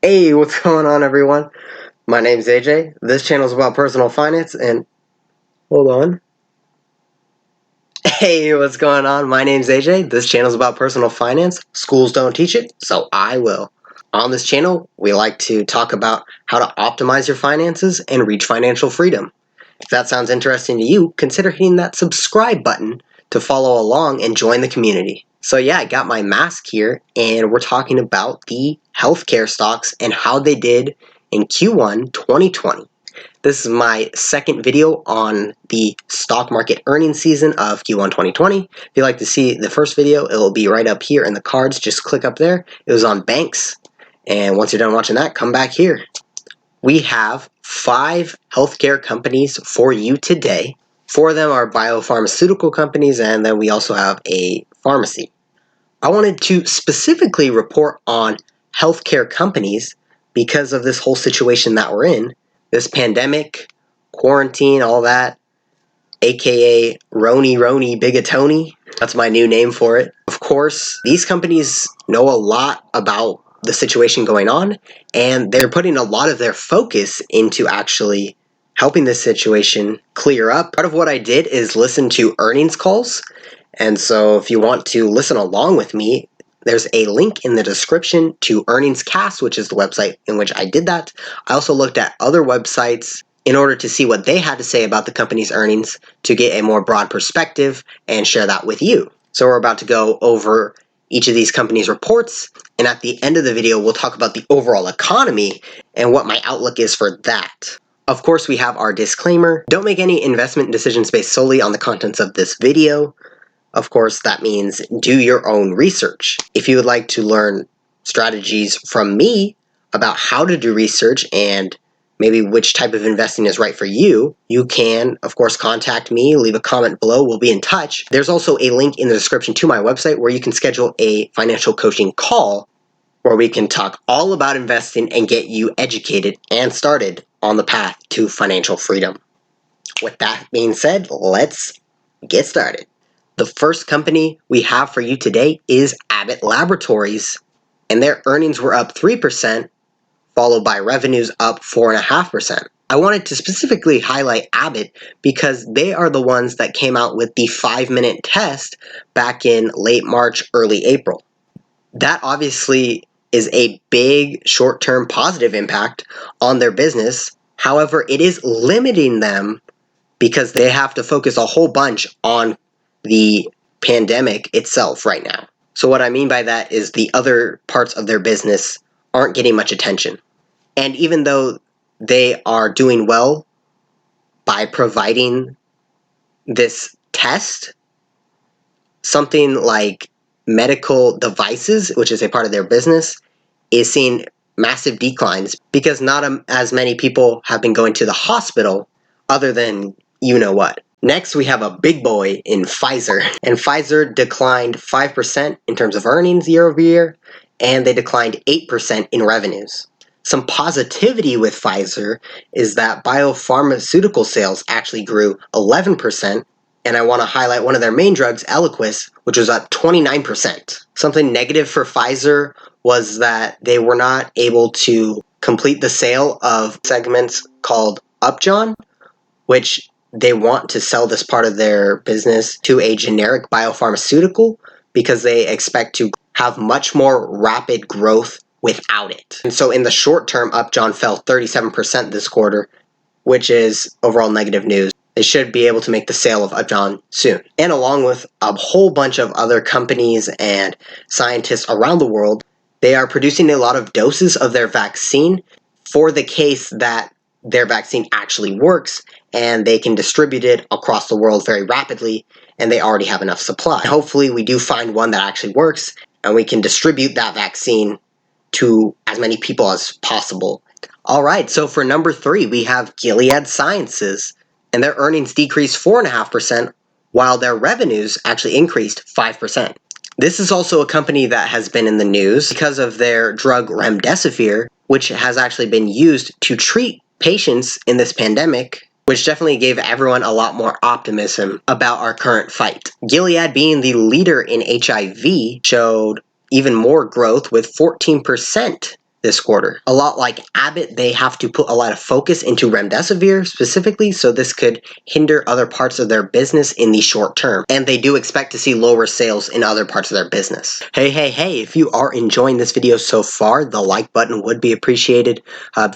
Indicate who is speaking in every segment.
Speaker 1: Hey, what's going on, everyone? My name's AJ. This channel is about personal finance and... Hold on. Hey, what's going on? My name's AJ. This channel is about personal finance. Schools don't teach it, so I will. On this channel, we like to talk about how to optimize your finances and reach financial freedom. If that sounds interesting to you, consider hitting that subscribe button to follow along and join the community. So yeah, I got my mask here, and we're talking about the healthcare stocks and how they did in Q1 2020. This is my second video on the stock market earnings season of Q1 2020. If you'd like to see the first video, it will be right up here in the cards. Just click up there. It was on banks. And once you're done watching that, come back here. We have 5 healthcare companies for you today. 4 of them are biopharmaceutical companies, and then we also have a pharmacy. I wanted to specifically report on healthcare companies because of this whole situation that we're in, this pandemic, quarantine, all that, aka Roni Bigatoni. That's my new name for it. Of course, these companies know a lot about the situation going on, and they're putting a lot of their focus into actually helping this situation clear up. Part of what I did is listen to earnings calls, and so if you want to listen along with me, there's a link in the description to Earnings Cast, which is the website in which I did that. I also looked at other websites in order to see what they had to say about the company's earnings to get a more broad perspective and share that with you. So we're about to go over each of these companies' reports, and at the end of the video, we'll talk about the overall economy and what my outlook is for that. Of course, we have our disclaimer. Don't make any investment decisions based solely on the contents of this video. Of course, that means do your own research. If you would like to learn strategies from me about how to do research and maybe which type of investing is right for you, you can, of course, contact me, leave a comment below, we'll be in touch. There's also a link in the description to my website where you can schedule a financial coaching call where we can talk all about investing and get you educated and started on the path to financial freedom. With that being said, let's get started. The first company we have for you today is Abbott Laboratories, and their earnings were up 3%, followed by revenues up 4.5%. I wanted to specifically highlight Abbott because they are the ones that came out with the 5-minute test back in late March, early April. That obviously is a big short-term positive impact on their business. However, it is limiting them because they have to focus a whole bunch on the pandemic itself right now. So what I mean by that is the other parts of their business aren't getting much attention. And even though they are doing well by providing this test, something like medical devices, which is a part of their business, is seeing massive declines because not as many people have been going to the hospital other than you know what. Next, we have a big boy in Pfizer, and Pfizer declined 5% in terms of earnings year over year, and they declined 8% in revenues. Some positivity with Pfizer is that biopharmaceutical sales actually grew 11%, and I want to highlight one of their main drugs, Eliquis, which was up 29%. Something negative for Pfizer was that they were not able to complete the sale of segments called Upjohn, which they want to sell this part of their business to a generic biopharmaceutical because they expect to have much more rapid growth without it. And so in the short term, Upjohn fell 37% this quarter, which is overall negative news. They should be able to make the sale of Upjohn soon. And along with a whole bunch of other companies and scientists around the world, they are producing a lot of doses of their vaccine for the case that their vaccine actually works and they can distribute it across the world very rapidly, and they already have enough supply. Hopefully we do find one that actually works and we can distribute that vaccine to as many people as possible. Alright, so for number 3 we have Gilead Sciences, and their earnings decreased 4.5% while their revenues actually increased 5%. This is also a company that has been in the news because of their drug remdesivir, which has actually been used to treat patients in this pandemic, which definitely gave everyone a lot more optimism about our current fight. Gilead, being the leader in HIV, showed even more growth with 14% this quarter. A lot like Abbott, they have to put a lot of focus into remdesivir specifically, so this could hinder other parts of their business in the short term. And they do expect to see lower sales in other parts of their business. Hey, if you are enjoying this video so far, the like button would be appreciated.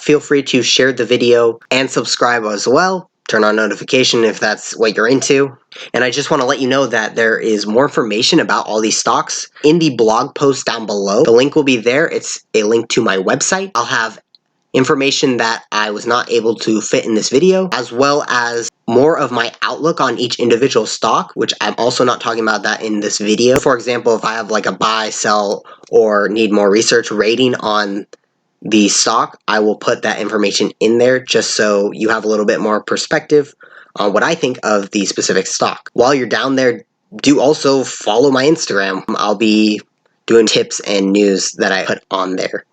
Speaker 1: Feel free to share the video and subscribe as well. Turn on notification if that's what you're into. And I just want to let you know that there is more information about all these stocks in the blog post down below. The link will be there. It's a link to my website. I'll have information that I was not able to fit in this video, as well as more of my outlook on each individual stock, which I'm also not talking about that in this video. For example, if I have like a buy, sell, or need more research rating on the stock, I will put that information in there just so you have a little bit more perspective on what I think of the specific stock. While you're down there, do also follow my Instagram. I'll be doing tips and news that I put on there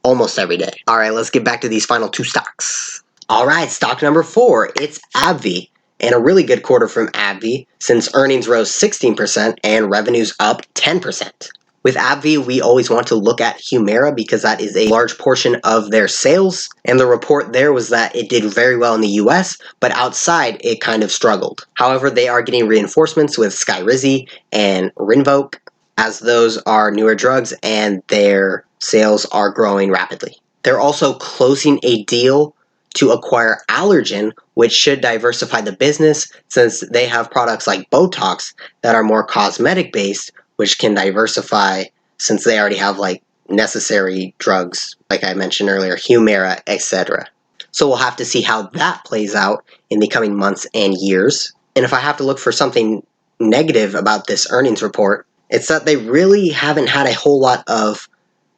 Speaker 1: almost every day. Alright, let's get back to these final two stocks. Alright, stock number 4, it's Abbvie. And a really good quarter from Abbvie since earnings rose 16% and revenues up 10%. With Abbvie, we always want to look at Humira because that is a large portion of their sales. And the report there was that it did very well in the US, but outside it kind of struggled. However, they are getting reinforcements with Skyrizi and Rinvoq, as those are newer drugs and their sales are growing rapidly. They're also closing a deal to acquire Allergen, which should diversify the business since they have products like Botox that are more cosmetic based, which can diversify since they already have like necessary drugs, like I mentioned earlier, Humira, etc. So we'll have to see how that plays out in the coming months and years. And if I have to look for something negative about this earnings report, it's that they really haven't had a whole lot of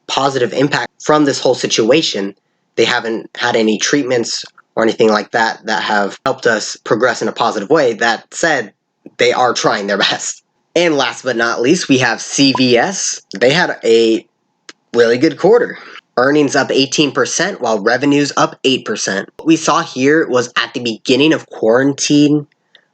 Speaker 1: positive impact from this whole situation. They haven't had any treatments or anything like that that have helped us progress in a positive way. That said, they are trying their best. And last but not least, we have CVS. They had a really good quarter. Earnings up 18% while revenues up 8%. What we saw here was at the beginning of quarantine,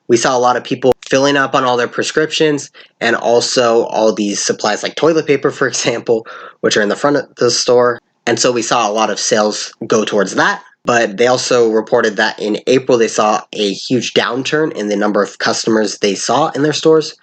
Speaker 1: we saw a lot of people filling up on all their prescriptions and also all these supplies like toilet paper, for example, which are in the front of the store. And so we saw a lot of sales go towards that. But they also reported that in April, they saw a huge downturn in the number of customers they saw in their stores.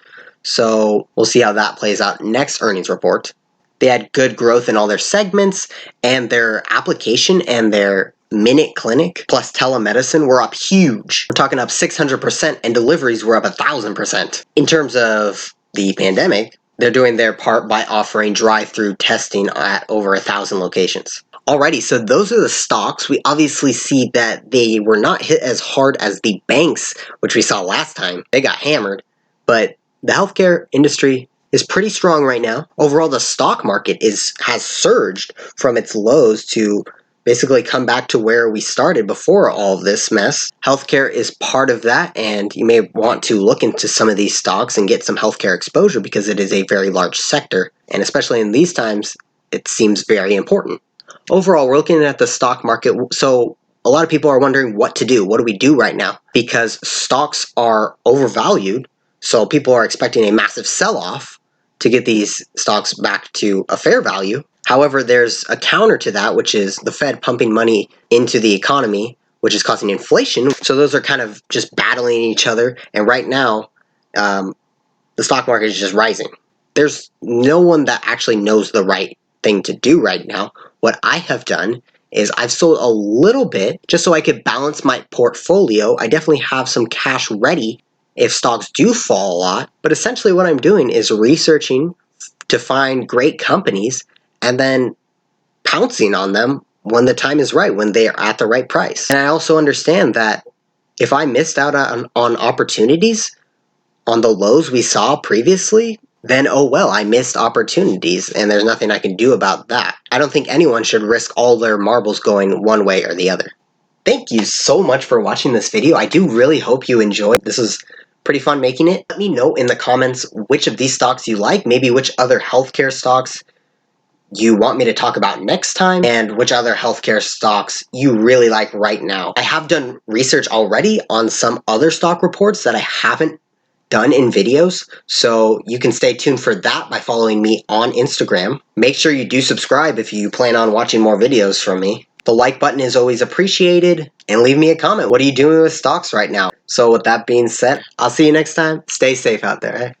Speaker 1: So we'll see how that plays out next earnings report. They had good growth in all their segments, and their application and their Minute Clinic plus telemedicine were up huge. We're talking up 600%, and deliveries were up 1,000%. In terms of the pandemic, they're doing their part by offering drive-through testing at over 1,000 locations. Alrighty, so those are the stocks. We obviously see that they were not hit as hard as the banks, which we saw last time. They got hammered, but the healthcare industry is pretty strong right now. Overall, the stock market has surged from its lows to basically come back to where we started before all of this mess. Healthcare is part of that, and you may want to look into some of these stocks and get some healthcare exposure because it is a very large sector, and especially in these times, it seems very important. Overall, we're looking at the stock market, so a lot of people are wondering what to do. What do we do right now? Because stocks are overvalued, so people are expecting a massive sell-off to get these stocks back to a fair value. However, there's a counter to that, which is the Fed pumping money into the economy, which is causing inflation. So those are kind of just battling each other. And right now, the stock market is just rising. There's no one that actually knows the right thing to do right now. What I have done is I've sold a little bit just so I could balance my portfolio. I definitely have some cash ready if stocks do fall a lot, but essentially what I'm doing is researching to find great companies and then pouncing on them when the time is right, when they are at the right price. And I also understand that if I missed out on opportunities on the lows we saw previously, then oh well, I missed opportunities and there's nothing I can do about that. I don't think anyone should risk all their marbles going one way or the other. Thank you so much for watching this video. I do really hope you enjoyed. This was pretty fun making it. Let me know in the comments which of these stocks you like, maybe which other healthcare stocks you want me to talk about next time, and which other healthcare stocks you really like right now. I have done research already on some other stock reports that I haven't done in videos, so you can stay tuned for that by following me on Instagram. Make sure you do subscribe if you plan on watching more videos from me. The like button is always appreciated, and leave me a comment. What are you doing with stocks right now? So with that being said, I'll see you next time. Stay safe out there.